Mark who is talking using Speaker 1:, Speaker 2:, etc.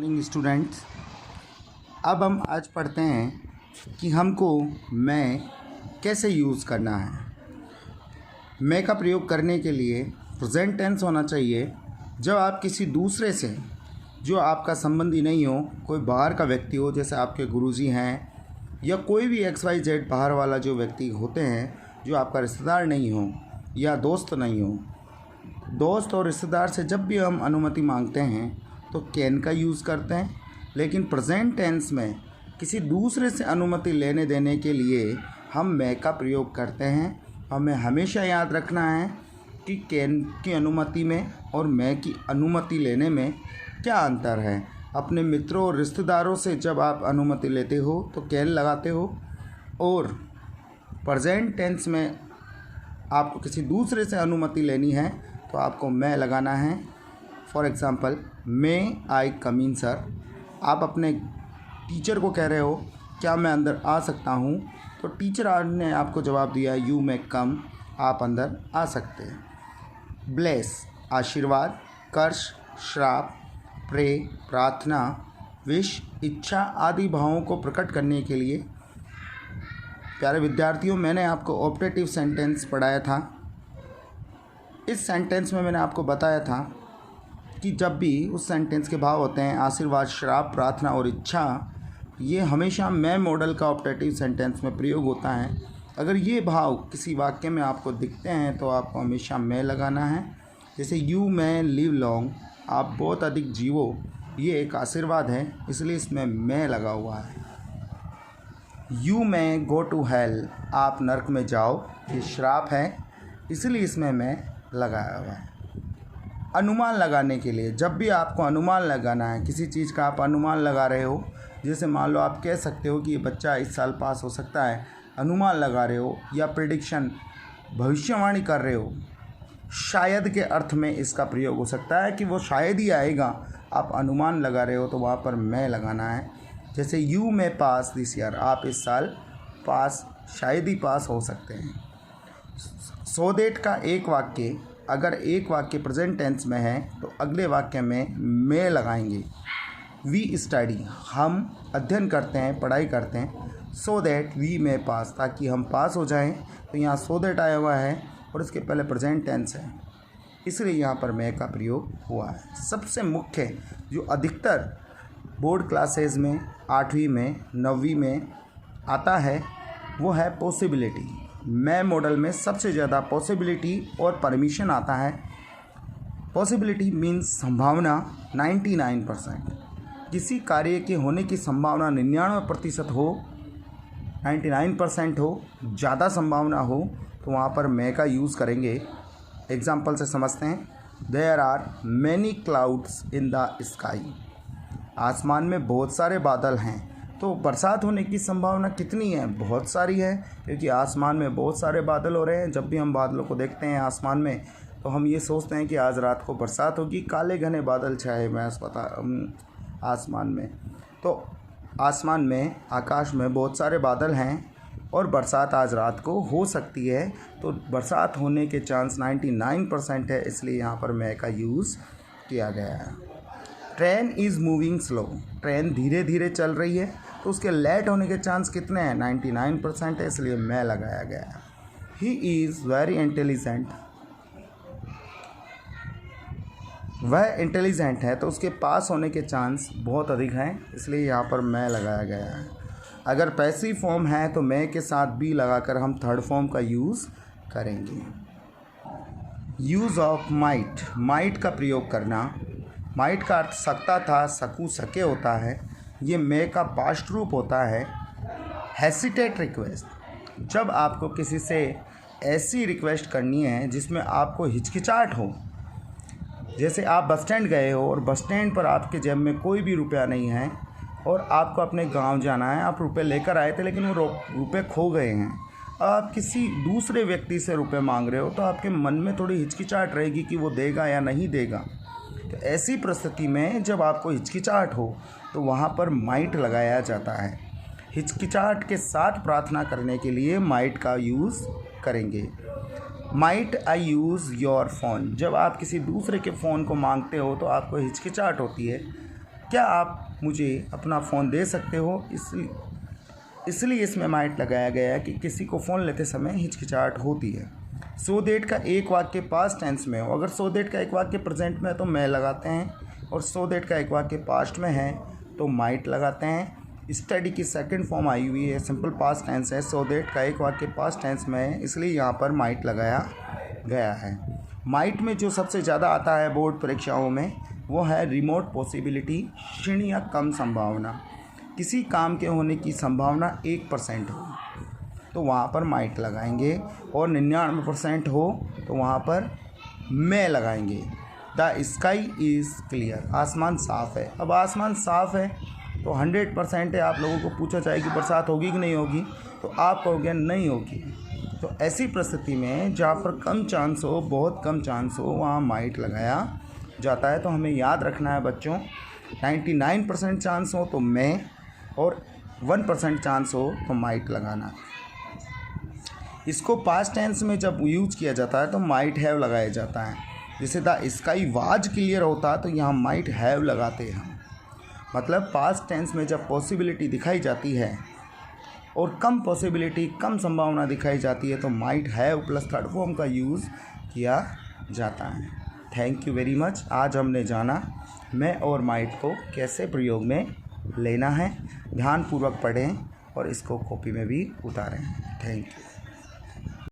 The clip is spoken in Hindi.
Speaker 1: Morning students. अब हम आज पढ़ते हैं कि हमको मैं कैसे यूज़ करना है। मैं का प्रयोग करने के लिए प्रेजेंट टेंस होना चाहिए। जब आप किसी दूसरे से, जो आपका संबंधी नहीं हो, कोई बाहर का व्यक्ति हो, जैसे आपके गुरुजी हैं या कोई भी XYZ बाहर वाला जो व्यक्ति होते हैं, जो आपका रिश्तेदार नहीं हो या दोस्त नहीं हो, दोस्त और रिश्तेदार से जब भी हम अनुमति मांगते हैं तो कैन का यूज़ करते हैं। लेकिन प्रेजेंट टेंस में किसी दूसरे से अनुमति लेने देने के लिए हम मैं का प्रयोग करते हैं। हमें हमेशा याद रखना है कि कैन की अनुमति में और मैं की अनुमति लेने में क्या अंतर है। अपने मित्रों और रिश्तेदारों से जब आप अनुमति लेते हो तो कैन लगाते हो, और प्रेजेंट टेंस में आपको किसी दूसरे से अनुमति लेनी है तो आपको मैं लगाना है। For example, may I come in sir. आप अपने टीचर को कह रहे हो क्या मैं अंदर आ सकता हूँ, तो टीचर ने आपको जवाब दिया यू मे कम, आप अंदर आ सकते हैं। ब्लेस आशीर्वाद, कर्ष श्राप, प्रे प्रार्थना, विश इच्छा आदि भावों को प्रकट करने के लिए। प्यारे विद्यार्थियों, मैंने आपको ऑप्टेटिव सेंटेंस पढ़ाया था। इस सेंटेंस में मैंने आपको बताया था कि जब भी उस सेंटेंस के भाव होते हैं आशीर्वाद, श्राप, प्रार्थना और इच्छा, ये हमेशा मैं मॉडल का ऑप्टेटिव सेंटेंस में प्रयोग होता है। अगर ये भाव किसी वाक्य में आपको दिखते हैं तो आपको हमेशा मैं लगाना है। जैसे यू मे लिव लॉन्ग, आप बहुत अधिक जीवो, ये एक आशीर्वाद है, इसलिए इसमें मैं लगा हुआ है। You may go to hell, आप नर्क में जाओ, ये श्राप है, इसलिए इसमें मैं लगाया हुआ है। अनुमान लगाने के लिए, जब भी आपको अनुमान लगाना है, किसी चीज़ का आप अनुमान लगा रहे हो, जैसे मान लो आप कह सकते हो कि ये बच्चा इस साल पास हो सकता है, अनुमान लगा रहे हो, या प्रेडिक्शन भविष्यवाणी कर रहे हो, शायद के अर्थ में इसका प्रयोग हो सकता है कि वो शायद ही आएगा। आप अनुमान लगा रहे हो तो वहाँ पर मैं लगाना है। जैसे you may pass this year, आप इस साल पास, शायद ही पास हो सकते हैं। सो दैट का एक वाक्य, अगर एक वाक्य प्रेजेंट टेंस में है तो अगले वाक्य में मैं लगाएंगे। वी स्टडी, हम अध्ययन करते हैं, पढ़ाई करते हैं। सो दैट वी मे पास, ताकि हम पास हो जाएं, तो यहाँ सो दैट आया हुआ है और इसके पहले प्रेजेंट टेंस है, इसलिए यहाँ पर मैं का प्रयोग हुआ है। सबसे मुख्य जो अधिकतर बोर्ड क्लासेस में 8वीं में 9वीं में आता है वो है पॉसिबिलिटी। मैं मॉडल में सबसे ज़्यादा पॉसिबिलिटी और परमिशन आता है। पॉसिबिलिटी मीन्स संभावना 99%, किसी कार्य के होने की संभावना 99% हो, 99% हो, ज़्यादा संभावना हो, तो वहाँ पर मैं का यूज़ करेंगे। एग्जाम्पल से समझते हैं। There are many clouds in the sky, आसमान में बहुत सारे बादल हैं, तो बरसात होने की संभावना कितनी है? बहुत सारी है, क्योंकि आसमान में बहुत सारे बादल हो रहे हैं। जब भी हम बादलों को देखते हैं आसमान में तो हम ये सोचते हैं कि आज रात को बरसात होगी। काले घने बादल छाए हुए हैं आसमान में, तो आसमान में, आकाश में बहुत सारे बादल हैं और बरसात आज रात को हो सकती है। तो बरसात होने के चांस 99% है, इसलिए यहाँ पर मैं का यूज़ किया गया है। Train is moving slow, train धीरे धीरे चल रही है, तो उसके लेट होने के चांस कितने हैं? 99% है, इसलिए मैं लगाया गया है। ही इज़ वेरी इंटेलिजेंट, वह इंटेलिजेंट है, तो उसके पास होने के चांस बहुत अधिक हैं, इसलिए यहाँ पर मैं लगाया गया है। अगर पैसिव फॉर्म है तो मैं के साथ बी लगाकर हम थर्ड फॉर्म का यूज़ करेंगे। यूज़ ऑफ माइट, माइट का प्रयोग करना। माइट का अर्थ सकता था, सकू, सके होता है। ये मैं का पास्ट रूप होता है। हेसिटेट रिक्वेस्ट, जब आपको किसी से ऐसी रिक्वेस्ट करनी है जिसमें आपको हिचकिचाहट हो। जैसे आप बस स्टैंड गए हो और बस स्टैंड पर आपके जेब में कोई भी रुपया नहीं है और आपको अपने गांव जाना है। आप रुपए लेकर आए थे लेकिन वो रुपए खो गए हैं। आप किसी दूसरे व्यक्ति से रुपए मांग रहे हो तो आपके मन में थोड़ी हिचकिचाहट रहेगी कि वो देगा या नहीं देगा। तो ऐसी परिस्थिति में जब आपको हिचकिचाहट हो तो वहाँ पर माइट लगाया जाता है। हिचकिचाहट के साथ प्रार्थना करने के लिए माइट का यूज़ करेंगे। Might I use your phone, जब आप किसी दूसरे के फ़ोन को मांगते हो तो आपको हिचकिचाहट होती है, क्या आप मुझे अपना फ़ोन दे सकते हो? इसलिए इसमें माइट लगाया गया है कि किसी को फ़ोन लेते समय हिचकिचाहट होती है। सो दैट का एक वाक्य पास्ट टेंस में हो, अगर सो दैट का एक वाक्य प्रेजेंट में है तो मैं लगाते हैं, और सो दैट का एक वाक्य पास्ट में है तो माइट लगाते हैं। स्टडी की सेकंड फॉर्म आई हुई है, सिंपल पास्ट टेंस है। सो दैट का एक वाक्य पास्ट टेंस में है, इसलिए यहाँ पर माइट लगाया गया है। माइट में जो सबसे ज़्यादा आता है बोर्ड परीक्षाओं में वो है रिमोट पॉसिबिलिटी, क्षीण या कम संभावना। किसी काम के होने की संभावना 1% हो तो वहाँ पर माइट लगाएंगे, और 99% हो तो वहाँ पर मैं लगाएंगे। द स्काई इज़ क्लियर, आसमान साफ़ है। अब आसमान साफ़ है तो 100% है। आप लोगों को पूछा जाए कि बरसात होगी कि नहीं होगी, तो आप कहोगे नहीं होगी। तो ऐसी परिस्थिति में जहाँ पर कम चांस हो, बहुत कम चांस हो, वहाँ माइट लगाया जाता है। तो हमें याद रखना है बच्चों, 99% चांस हो तो मैं, और 1% चांस हो तो माइट लगाना। इसको पास्ट टेंस में जब यूज़ किया जाता है तो माइट हैव लगाया जाता है। जैसे द स्काई वाज क्लियर होता है तो यहाँ माइट हैव लगाते हैं हम। मतलब पास्ट टेंस में जब पॉसिबिलिटी दिखाई जाती है और कम पॉसिबिलिटी, कम संभावना दिखाई जाती है तो might have plus third form का यूज़ किया जाता है। Thank you very much. आज हमने जाना मैं और माइट को कैसे प्रयोग में लेना है। ध्यानपूर्वक पढ़ें और इसको कॉपी में भी उतारें। Thank you.